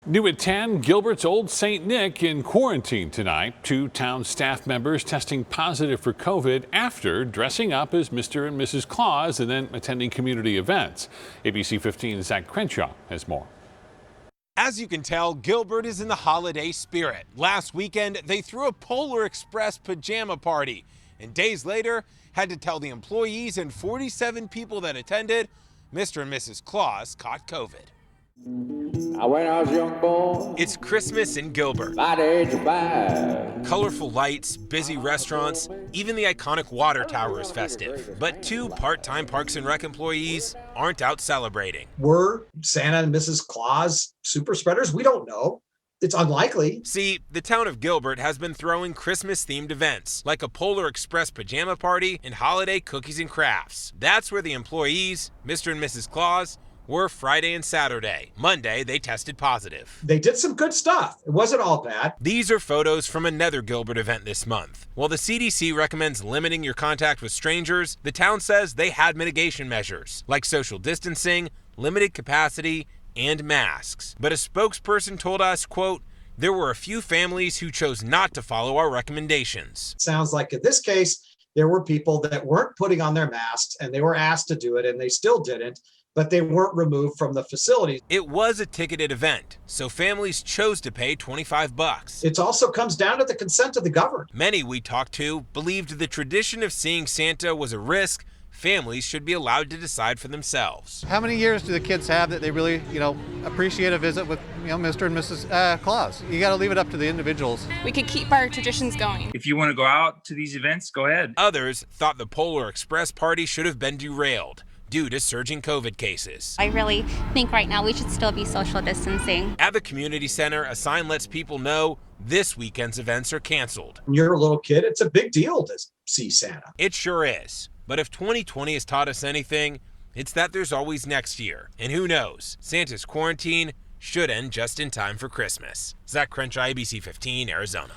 New at 10, Gilbert's Old St. Nick in quarantine tonight. 2 town staff members testing positive for COVID after dressing up as Mr. and Mrs. Claus and then attending community events. ABC 15's Zach Crenshaw has more. As you can tell, Gilbert is in the holiday spirit. Last weekend, they threw a Polar Express pajama party, and days later, had to tell the employees and 47 people that attended, Mr. and Mrs. Claus caught COVID. When I was a young boy, it's Christmas in Gilbert. by the age of 5. Colorful lights, busy restaurants, even the iconic water tower is festive. But 2 part-time Parks and Rec employees aren't out celebrating. Were Santa and Mrs. Claus super spreaders? We don't know. It's unlikely. See, the town of Gilbert has been throwing Christmas-themed events, like a Polar Express pajama party and holiday cookies and crafts. That's where the employees, Mr. and Mrs. Claus, were Friday and Saturday. Monday, they tested positive. They did some good stuff. It wasn't all bad. These are photos from another Gilbert event this month. While the CDC recommends limiting your contact with strangers, the town says they had mitigation measures, like social distancing, limited capacity, and masks. But a spokesperson told us, quote, there were a few families who chose not to follow our recommendations. It sounds like in this case, there were people that weren't putting on their masks and they were asked to do it and they still didn't, but they weren't removed from the facility. It was a ticketed event, so families chose to pay $25. It also comes down to the consent of the governed. Many we talked to believed the tradition of seeing Santa was a risk families should be allowed to decide for themselves. How many years do the kids have that they really, appreciate a visit with, Mr. and Mrs. Claus? You got to leave it up to the individuals. We could keep our traditions going. If you want to go out to these events, go ahead. Others thought the Polar Express party should have been derailed due to surging COVID cases. I really think right now we should still be social distancing. At the community center, a sign lets people know this weekend's events are canceled. When you're a little kid, it's a big deal to see Santa. It sure is. But if 2020 has taught us anything, it's that there's always next year. And who knows, Santa's quarantine should end just in time for Christmas. Zach Crenshaw, ABC 15, Arizona.